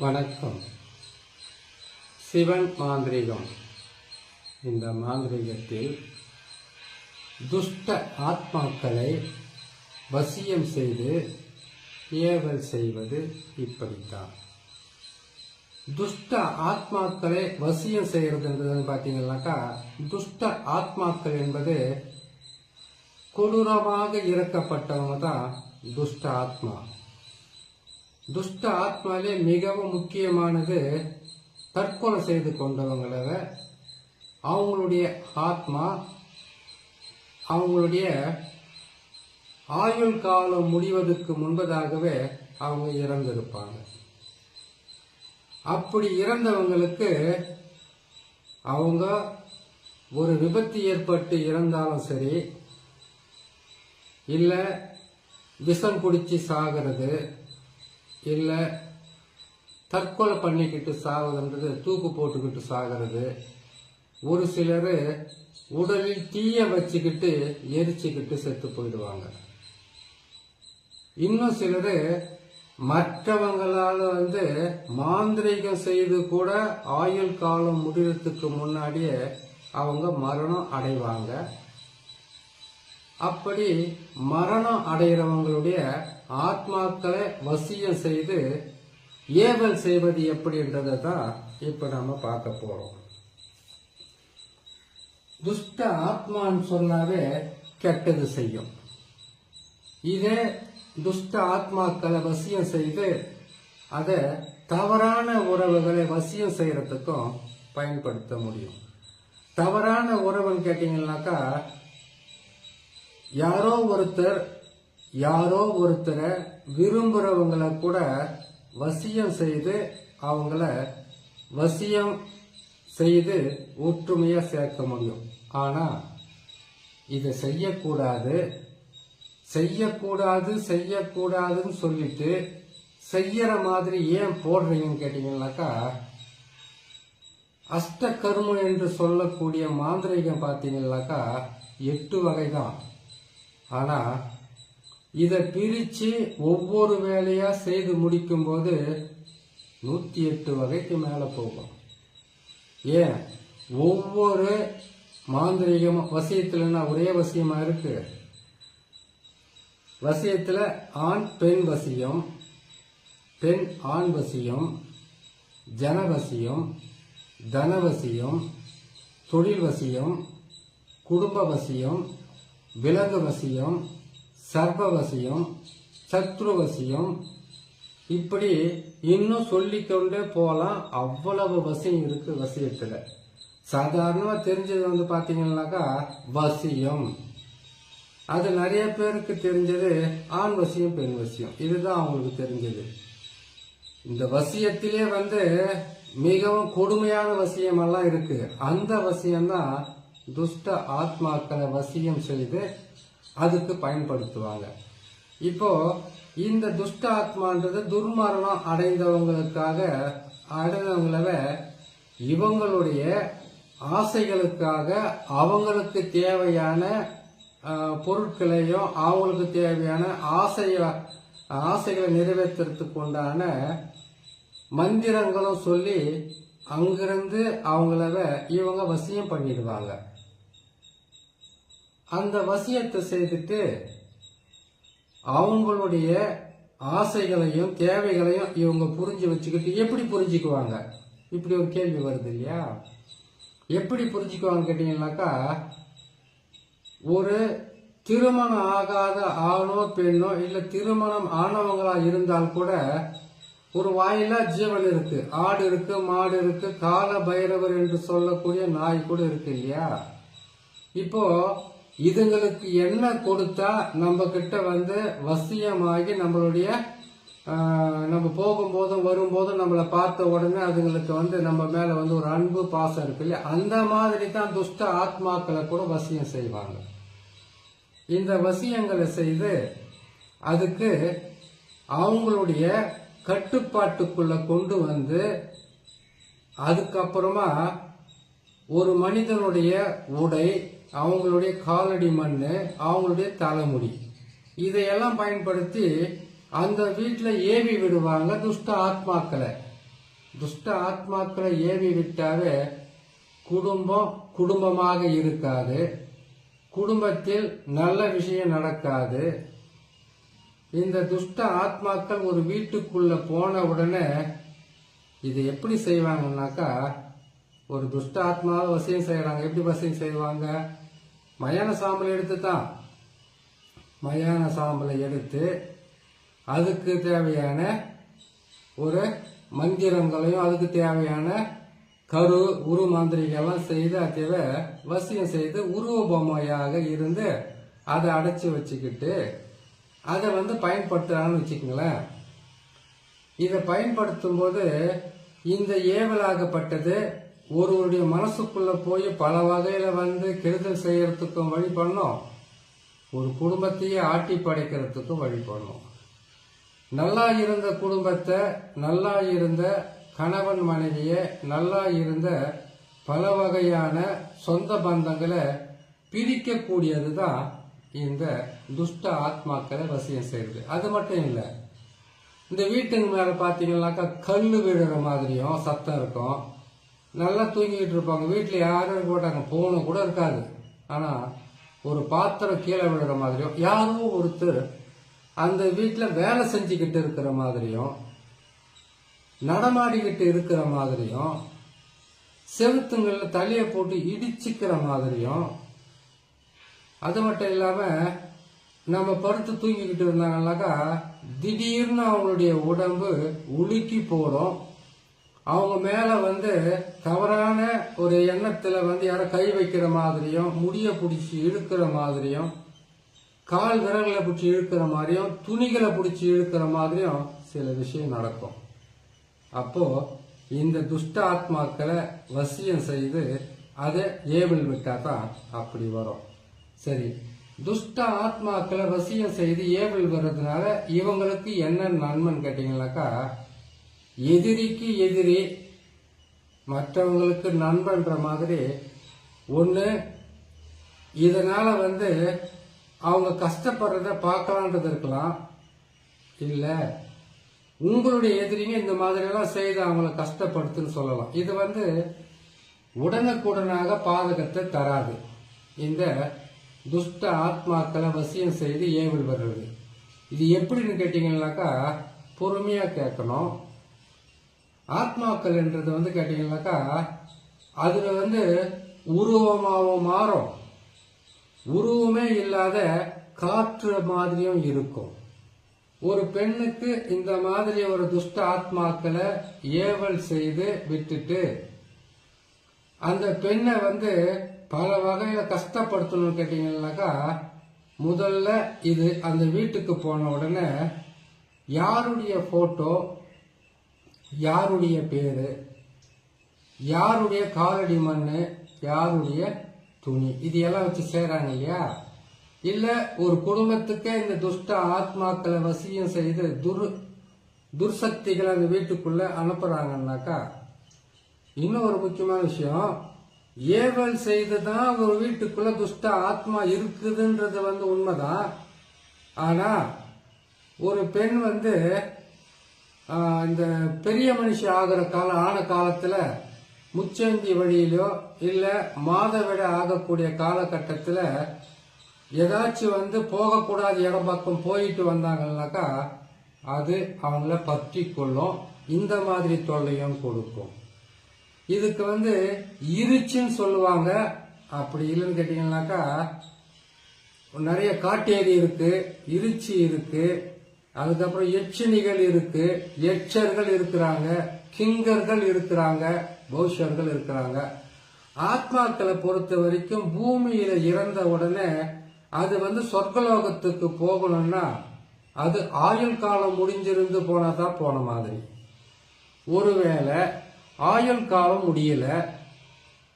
வணக்கம். சிவன் மாந்திரீகம். இந்த மாந்திரீகத்தில் துஷ்ட ஆத்மாக்களை வசியம் செய்து ஏவல் செய்வது இப்படித்தான். துஷ்ட ஆத்மாக்களை வசியம் செய்யறதுன்றது பார்த்தீங்கன்னாக்கா, துஷ்ட ஆத்மாக்கள் என்பது கொடூரமாக இறக்கப்பட்டவங்க தான் துஷ்ட ஆத்மா. துஷ்ட ஆத்மாவிலே மிகவும் முக்கியமானது தற்கொலை செய்து கொண்டவங்கள அவங்களுடைய ஆத்மா அவங்களுடைய ஆயுள் காலம் முடிவதற்கு முன்பதாகவே அவங்க இறந்திருப்பாங்க. அப்படி இறந்தவங்களுக்கு அவங்க ஒரு விபத்து ஏற்பட்டு இறந்தாலும் சரி, இல்லை விஷம் குடிச்சு சாகிறது, இல்லை தற்கொலை பண்ணிக்கிட்டு சாகுதுன்றது, தூக்கு போட்டுக்கிட்டு சாகிறது, ஒரு சிலர் உடலில் தீய வச்சுக்கிட்டு எரிச்சுக்கிட்டு செத்து போயிடுவாங்க. இன்னும் சிலர் மற்றவங்களால மாந்திரீகம் செய்து கூட ஆயுள் காலம் முடிகிறதுக்கு முன்னாடியே அவங்க மரணம் அடைவாங்க. அப்படி மரணம் அடைகிறவங்களுடைய ஆத்மாக்களை வசியம் செய்து ஏவல் செய்வது எப்படின்றதை தான் இப்ப நாம பார்க்க போறோம். துஷ்ட ஆத்மான்னு சொன்னாவே கெட்டது செய்யும். இதே துஷ்ட ஆத்மாக்களை வசியம் செய்து அதை தவறான உறவுகளை வசியம் செய்யறதுக்கும் பயன்படுத்த முடியும். தவறான உறவுன்னு கேட்டீங்கன்னாக்கா, யாரோ ஒருத்தரை விரும்புறவங்களை கூட வசியம் செய்து அவங்கள வசியம் செய்து ஒற்றுமையா சேர்க்க முடியும். ஆனா இதை செய்யக்கூடாதுன்னு சொல்லிட்டு செய்யற மாதிரி ஏன் போடுறீங்கன்னு கேட்டீங்கன்னாக்கா, அஷ்ட கர்மம் என்று சொல்லக்கூடிய மாந்திரீகம் பார்த்தீங்கன்னாக்கா 8 வகை தான். ஆனா இதை பிரிச்சு ஒவ்வொரு வேலையா செய்து முடிக்கும் போது 108 வகைக்கு மேல போகும். ஏன் ஒவ்வொரு மாந்திரீகம் வசியத்துலன்னா ஒரே வசியமா இருக்கு. வசியத்துல ஆண் பெண் வசியம், பெண் ஆண் வசியம், ஜனவசியம், தனவசியம், தொழில் வசியம், குடும்ப வசியம், விலங்கு வசியம், சர்வவசியம், சத்ருவசியம், இப்படி இன்னும் சொல்லிக்கொண்டே போலாம். அவ்வளவு வசியம் இருக்கு வசியத்துல. சாதாரணமா தெரிஞ்சது பாத்தீங்கன்னாக்கா வசியம். அது நிறைய பேருக்கு தெரிஞ்சது ஆண் வசியம், பெண் வசியம். இதுதான் அவங்களுக்கு தெரிஞ்சது. இந்த வசியத்திலே மிகவும் கொடுமையான வசியம் எல்லாம் இருக்கு. அந்த வசியம்தான் துஷ்ட ஆத்மாக்களை வசியம் செய்து அதுக்கு பயன்படுத்துவாங்க. இப்போ இந்த துஷ்ட ஆத்மான்றது துர்மரணம் அடைந்தவங்கள இவங்களுடைய ஆசைகளுக்காக அவங்களுக்கு தேவையான பொருட்களையும் அவங்களுக்கு தேவையான ஆசைகளை நிறைவேற்றுறதுக்கு உண்டான மந்திரங்களும் சொல்லி அங்கிருந்து அவங்கள இவங்க வசியம் பண்ணிடுவாங்க. அந்த வசியத்தை செய்துட்டு அவங்களுடைய ஆசைகளையும் தேவைகளையும் இவங்க புரிஞ்சு வச்சுக்கிட்டு எப்படி புரிஞ்சுக்குவாங்க? இப்படி ஒரு கேள்வி வருது இல்லையா? எப்படி புரிஞ்சுக்குவாங்க கேட்டீங்கன்னாக்கா, ஒரு திருமணம் ஆகாத ஆணோ பெண்ணோ இல்ல திருமணம் ஆனவங்களா இருந்தால் கூட ஒரு வாயிலா ஜீவன் இருக்கு, ஆடு இருக்கு, மாடு இருக்கு, கால பைரவர் என்று சொல்லக்கூடிய நாய் கூட இருக்கு இல்லையா? இப்போ இதுங்களுக்கு என்ன கொடுத்தா நம்ம கிட்ட வசியமாகி நம்மளுடைய நம்ம போகும்போதும் வரும்போதும் நம்மளை பார்த்த உடனே அதுங்களுக்கு நம்ம மேல ஒரு அன்பு பாசம் இருக்கு இல்லையா? அந்த மாதிரி தான் துஷ்ட ஆத்மாக்களை கூட வசியம் செய்வாங்க. இந்த வசியங்களை செய்து அதுக்கு அவங்களுடைய கட்டுப்பாட்டுக்குள்ள கொண்டு அதுக்கப்புறமா ஒரு மனிதனுடைய உடை, அவங்களுடைய காலடி மண்ணு, அவங்களுடைய தலைமுடி, இதையெல்லாம் பயன்படுத்தி அந்த வீட்டில் ஏவி விடுவாங்க துஷ்ட ஆத்மாக்களை. துஷ்ட ஆத்மாக்களை ஏவி விட்டாவே குடும்பம் குடும்பமாக இருக்காது, குடும்பத்தில் நல்ல விஷயம் நடக்காது. இந்த துஷ்ட ஆத்மாக்கள் ஒரு வீட்டுக்குள்ள போன உடனே இது எப்படி செய்வாங்கன்னாக்கா, ஒரு துஷ்ட ஆத்மாவை வசியம் செய்யறாங்க. எப்படி வசியம் செய்வாங்க? மயான சாம்பலை எடுத்து தான், மயான சாம்பலை எடுத்து அதுக்கு தேவையான ஒரு மந்திரங்களையும் அதுக்கு தேவையான உரு மாந்திரிகெல்லாம் செய்து அதை வசியம் செய்து உருவ பொம்மையாக இருந்து அதை அடைச்சி வச்சுக்கிட்டு அதை பயன்படுத்துறாங்கன்னு வச்சுக்கோங்களேன். இதை பயன்படுத்தும் போது இந்த ஏவலாகப்பட்டது ஒருவருடைய மனசுக்குள்ள போய் பல வகையில கெடுதல் செய்யறதுக்கும் வழி பண்ணும், ஒரு குடும்பத்தையே ஆட்டி படைக்கிறதுக்கும் வழி பண்ணும். நல்லா இருந்த குடும்பத்தை, நல்லா இருந்த கணவன் மனைவிய, நல்லா இருந்த பல வகையான சொந்த பந்தங்களை பிரிக்கக்கூடியது தான் இந்த துஷ்ட ஆத்மாக்களை வசியம் செய்யுது. அது மட்டும் இல்லை, இந்த வீட்டுக்கு மேல பாத்தீங்கன்னாக்கா கல்லு விழுற மாதிரியும் சத்தம் இருக்கும். நல்லா தூங்கிட்டு இருப்பாங்க, வீட்டுல யாரும் இருக்க மாட்டாங்க, போன கூட இருக்காது. ஆனா ஒரு பாத்திரம் கீழே விழுற மாதிரியும், யாரோ ஒருத்தர் அந்த வீட்டுல வேலை செஞ்சுக்கிட்டு இருக்கிற மாதிரியும், நடமாடிக்கிட்டு இருக்கிற மாதிரியும், செவுத்துங்கள்ல தலையை போட்டு இடிச்சுக்கிற மாதிரியும், அது மட்டும் இல்லாம நம்ம படுத்து தூங்கிக்கிட்டு இருந்தாங்கன்னாக்கா திடீர்னு அவங்களுடைய உடம்பு உலுக்கி போடும். அவங்க மேல தவறான ஒரு எண்ணத்துல யார கை வைக்கிற மாதிரியும், முடிய பிடிச்சி இழுக்கிற மாதிரியும், கால் விரல்களை பிடிச்சி இழுக்கிற மாதிரியும், துணிகளை பிடிச்சி இழுக்கிற மாதிரியும் சில விஷயம் நடக்கும். அப்போ இந்த துஷ்ட ஆத்மாக்களை வசியம் செய்து அதை ஏவல் விட்டா தான் அப்படி வரும். சரி, துஷ்ட ஆத்மாக்களை வசியம் செய்து ஏவல் வர்றதுனால இவங்களுக்கு என்ன நன்மைன்னு கேட்டீங்கன்னாக்கா, எதிரிக்கு எதிரி மற்றவங்களுக்கு நண்பன்ற மாதிரி ஒன்று. இதனால அவங்க கஷ்டப்படுறத பார்க்கலான்றது இருக்கலாம். இல்லை, உங்களுடைய எதிரிங்க இந்த மாதிரி எல்லாம் செய்து அவங்கள கஷ்டப்படுத்துன்னு சொல்லலாம். இது உடனுக்குடனாக பாதகத்தை தராது. இந்த துஷ்ட ஆத்மாக்களை வசியம் செய்து ஏவல் வர்றது இது எப்படின்னு கேட்டீங்கன்னாக்கா, பொறுமையா கேட்கணும். ஆத்மாக்கள் என்றது கேட்டீங்கன்னாக்கா, அதுல உருவமாகவும் மாறும், உருவமே இல்லாத காற்று மாதிரியும் இருக்கும். ஒரு பெண்ணுக்கு இந்த மாதிரி ஒரு துஷ்ட ஆத்மாக்களை ஏவல் செய்து விட்டுட்டு அந்த பெண்ணை பல வகையில கஷ்டப்படுத்தணும்னு கேட்டீங்கன்னாக்கா, முதல்ல இது அந்த வீட்டுக்கு போன உடனே யாருடைய போட்டோ, யாருடைய பேரு, யாருடைய காலடி மண்ணு, யாருடைய துணி, இது எல்லாம் வச்சு செய்றாங்க இல்லையா? இல்ல ஒரு குடும்பத்துக்கே இந்த துஷ்ட ஆத்மாக்களை வசியம் செய்து துர்சக்திகளை அந்த வீட்டுக்குள்ள அனுப்புறாங்கன்னாக்கா, இன்னும் ஒரு முக்கியமான விஷயம், ஏவல் செய்துதான் ஒரு வீட்டுக்குள்ள துஷ்ட ஆத்மா இருக்குதுன்றது உண்மைதான். ஆனா ஒரு பெண் இந்த பெரிய மனுஷி ஆன காலத்துல முச்சந்தி வழியிலோ இல்ல மாதவிட ஆகக்கூடிய காலகட்டத்துல ஏதாச்சும் போகக்கூடாத இடம் பக்கம் போயிட்டு வந்தாங்கன்னாக்கா அது அவங்கள பற்றி கொள்ளும், இந்த மாதிரி தொல்லையும் கொடுக்கும். இதுக்கு இருச்சுன்னு சொல்லுவாங்க. அப்படி இல்லைன்னு கேட்டீங்கன்னாக்கா, நிறைய காட்டேரி இருக்கு, இருச்சி இருக்கு, அதுக்கப்புறம் எச்சினிகள் இருக்கு, எச்சர்கள் இருக்கிறாங்க, கிங்கர்கள் இருக்கிறாங்க, பௌஷர்கள் இருக்கிறாங்க. ஆத்மாக்களை பொறுத்த வரைக்கும் பூமியில இறந்த உடனே அது சொர்க்கலோகத்துக்கு போகணும்னா அது ஆயுள் காலம் முடிஞ்சிருந்து போனாதான் போன மாதிரி. ஒருவேளை ஆயுள் காலம் முடியல,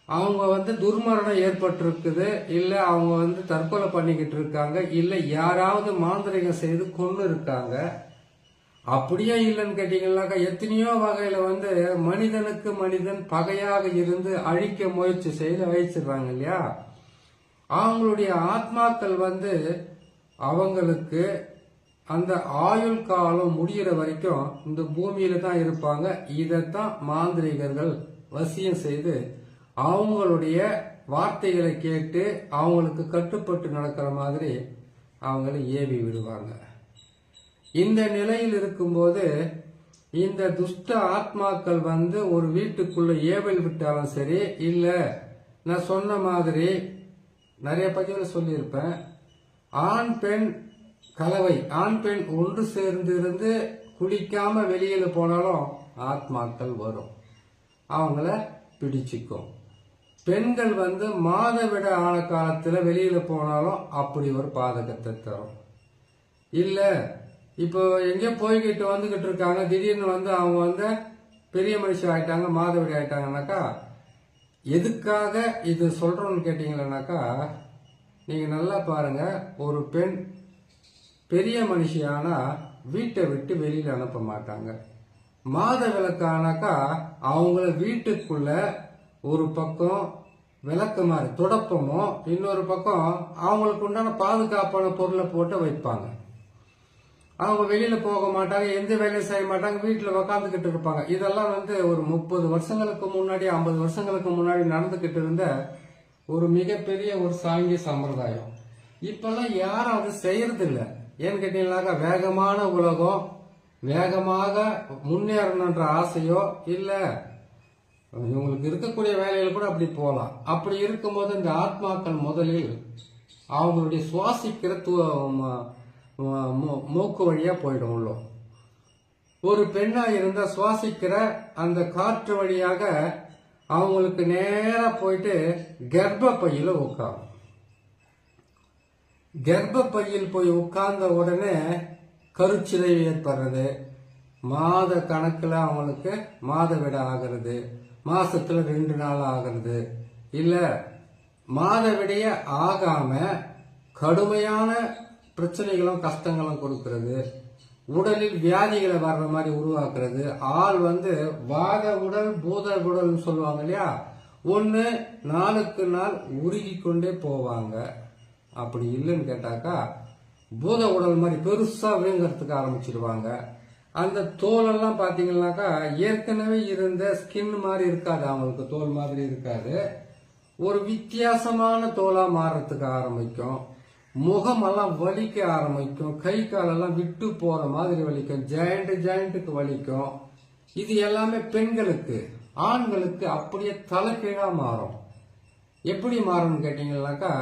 அவங்க துர்மரணம் ஏற்பட்டிருக்குது, இல்ல அவங்க தற்கொலை பண்ணிக்கிட்டு இருக்காங்க, இல்ல யாராவது மாந்திரிகம் செய்து கொண்டு இருக்காங்க, அப்படியே இல்லைன்னு கேட்டீங்கன்னாக்கா எத்தனையோ வகையில மனிதனுக்கு மனிதன் பகையாக இருந்து அழிக்க முயற்சி செய்து அழிச்சிடுறாங்க இல்லையா? அவங்களுடைய ஆத்மாக்கள் அவங்களுக்கு அந்த ஆயுள் காலம் முடிகிற வரைக்கும் இந்த பூமியில தான் இருப்பாங்க. இதைத்தான் மாந்திரிகர்கள் வசியம் செய்து அவங்களுடைய வார்த்தைகளை கேட்டு அவங்களுக்கு கட்டுப்பட்டு நடக்கிற மாதிரி அவங்களை ஏவி விடுவாங்க. இந்த நிலையில் இருக்கும்போது இந்த துஷ்ட ஆத்மாக்கள் ஒரு வீட்டுக்குள்ள ஏவல் விட்டாலும் சரி, இல்ல நான் சொன்ன மாதிரி நிறைய பதிவில் சொல்லியிருப்பேன், ஆண் பெண் கலவை, ஆண் பெண் ஒன்று சேர்ந்து இருந்து குளிக்காம வெளியில போனாலும் ஆத்மாக்கள் வரும், அவங்கள பிடிச்சிக்கும். பெண்கள் மாதவிட ஆன காலத்துல வெளியில போனாலும் அப்படி ஒரு பாதகத்தை தரும். இல்ல இப்போ எங்கேயோ போய்கிட்டு வந்துகிட்டு இருக்காங்க, திடீர்னு அவங்க பெரிய மனுஷன் ஆயிட்டாங்க, மாதவிட ஆயிட்டாங்கன்னாக்கா, எதுக்காக இது சொல்றோம்னு கேட்டீங்கன்னாக்கா, நீங்க நல்லா பாருங்க, ஒரு பெண் பெரிய மனுஷியானா வீட்டை விட்டு வெளியில அனுப்ப மாட்டாங்க. மாத விளக்கானாக்கா அவங்கள வீட்டுக்குள்ள ஒரு பக்கம் விளக்கு மாதிரி துடப்பமோ, இன்னொரு பக்கம் அவங்களுக்கு உண்டான பாதுகாப்பான பொருளை போட்டு வைப்பாங்க. அவங்க வெளியில போக மாட்டாங்க, எந்த வேலையும் செய்ய மாட்டாங்க, வீட்டுல உக்காந்துக்கிட்டு இருப்பாங்க. இதெல்லாம் ஒரு 30 வருஷங்களுக்கு முன்னாடி 50 வருஷங்களுக்கு முன்னாடி நடந்துகிட்டு இருந்த ஒரு மிகப்பெரிய ஒரு சாங்கிய சம்பிரதாயம். இப்பெல்லாம் யாரும் அது செய்யறது இல்லை. ஏன்னு கேட்டீங்கன்னாக்கா, வேகமான உலகம், வேகமாக முன்னேறணுன்ற ஆசையோ இல்ல இவங்களுக்கு இருக்கக்கூடிய வேலையில கூட அப்படி போகலாம். அப்படி இருக்கும்போது இந்த ஆத்மாக்கள் முதலில் அவங்களுடைய சுவாசிக்கிற மூக்கு வழியா போயிடும் உள்ள. ஒரு பெண்ணா இருந்தா சுவாசிக்கிற அந்த காற்று வழியாக அவங்களுக்கு நேரா போயிட்டு கர்ப்பப்பையில உட்காரும். கர்ப்பப்பையில் போய் உட்கார்ந்த உடனே கருச்சிதைவு ஏற்படுறது, மாத கணக்குல அவங்களுக்கு மாதவிட ஆகிறது, மாசத்துல 2 நாள் ஆகிறது, இல்ல மாதவிடைய ஆகாம கடுமையான பிரச்சனைகளும் கஷ்டங்களும் கொடுக்கிறது, உடலில் வியாதிகளை வர்ற மாதிரி உருவாக்குறது. ஆள் வாத உடல் பூத உடல்னு சொல்லுவாங்க இல்லையா, ஒண்ணு நாளுக்கு நாள் உருகி கொண்டே போவாங்க. அப்படி இல்லைன்னு கேட்டாக்கா பூத உடல் மாதிரி பெருசா வீங்கிறதுக்கு ஆரம்பிச்சிடுவாங்க. அந்த தோலெல்லாம் பாத்தீங்கன்னாக்கா ஏற்கனவே இருந்த ஸ்கின் மாதிரி இருக்காது, அவங்களுக்கு தோல் மாதிரி இருக்காது, ஒரு வித்தியாசமான தோலா மாறுறதுக்கு ஆரம்பிக்கும். முகமெல்லாம் வலிக்க ஆரம்பிக்கும், கை காலெல்லாம் விட்டு போற மாதிரி வலிக்கும், ஜாயிண்ட்டுக்கு வலிக்கும். இது எல்லாமே பெண்களுக்கு. ஆண்களுக்கு அப்படியே தலைகீழா மாறும். எப்படி மாறும்னு கேட்டீங்கன்னாக்கா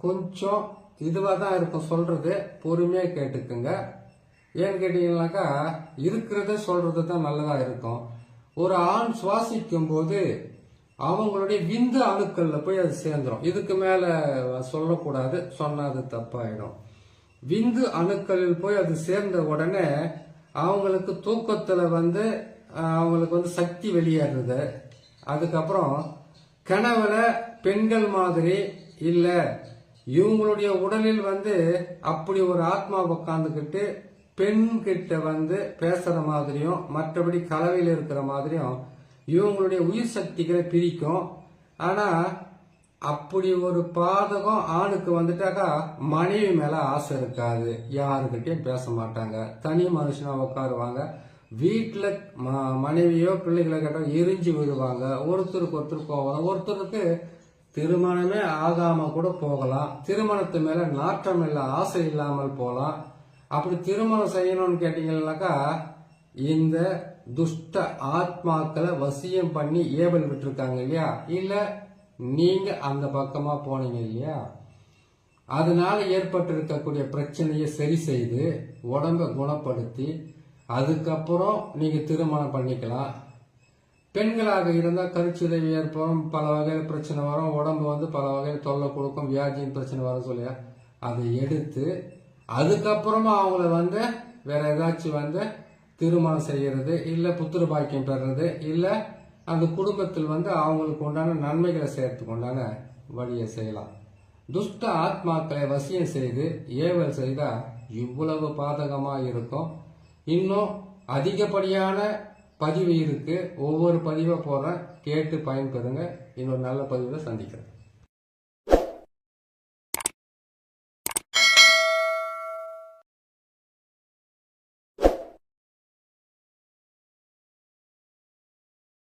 கொஞ்சம் இதுவா தான் இருக்கும், சொல்றது பொறுமையா கேட்டுக்குங்க. ஏன்னு கேட்டீங்கன்னாக்கா இருக்கிறத சொல்றது தான் நல்லதா இருக்கும். ஒரு ஆண் சுவாசிக்கும் போது அவங்களுடைய விந்து அணுக்கள்ல போய் அது சேர்ந்துடும். இதுக்கு மேல சொல்லக்கூடாது, சொன்னா அது தப்பாயிடும். விந்து அணுக்களில் போய் அது சேர்ந்த உடனே அவங்களுக்கு தூக்கத்துல அவங்களுக்கு சக்தி வெளியேறுது. அதுக்கப்புறம் கனவுல பெண்கள் மாதிரி இல்ல, இவங்களுடைய உடலில் அப்படி ஒரு ஆத்மா உட்காந்துக்கிட்டு பெண் கிட்ட பேசுற மாதிரியும் மற்றபடி கலவையில் இருக்கிற மாதிரியும் இவங்களுடைய உயிர் சக்திகளை பிரிக்கும். ஆனா அப்படி ஒரு பாதகம் ஆணுக்கு வந்துட்டாக்கா மனைவி மேல ஆசை இருக்காது, யாருக்கிட்டையும் பேச மாட்டாங்க, தனி மனுஷனா உட்காருவாங்க. வீட்டுல மனைவியோ பிள்ளைகளை கேட்டா எரிஞ்சு விடுவாங்க, ஒருத்தருக்கு ஒருத்தர் போவாங்க. ஒருத்தருக்கு திருமணமே ஆகாம கூட போகலாம், திருமணத்து மேல நாட்டம் இல்ல ஆசை இல்லாமல் போகலாம். அப்படி திருமணம் செய்யணும்னு கேட்டீங்கன்னாக்கா இந்த துஷ்ட ஆத்மாக்களை வசியம் பண்ணி ஏவல் விட்டுருக்காங்க இல்லையா, இல்ல நீங்க அந்த பக்கமா போனீங்க இல்லையா, அதனால ஏற்பட்டு இருக்கக்கூடிய பிரச்சனையை சரி செய்து உடம்ப குணப்படுத்தி அதுக்கப்புறம் நீங்க திருமணம் பண்ணிக்கலாம். பெண்களாக இருந்தால் கருச்சிதைவு ஏற்படும், பல வகையில் பிரச்சனை வரும், உடம்பு பல வகையில் தொல்லை கொடுக்கும், வியாதியின் பிரச்சனை வரும் சொல்லியா, அதை எடுத்து அதுக்கப்புறமா அவங்கள வேற ஏதாச்சும் திருமணம் செய்யறது, இல்ல புத்திர பாக்கியம் பெறது, இல்ல அந்த குடும்பத்தில் அவங்களுக்கு உண்டான நன்மைகளை சேர்த்துக்கு உண்டான வழியை செய்யலாம். துஷ்ட ஆத்மாக்களை வசியம் செய்து ஏவல் செய்தா இவ்வளவு பாதகமா இருக்கும். இன்னும் அதிகப்படியான பதிவு இருக்கு, ஒவ்வொரு பதிவை போற கேட்டு பயன்பெறுங்க. இன்னொரு நல்ல பதிவுல சந்திக்கிறேன்.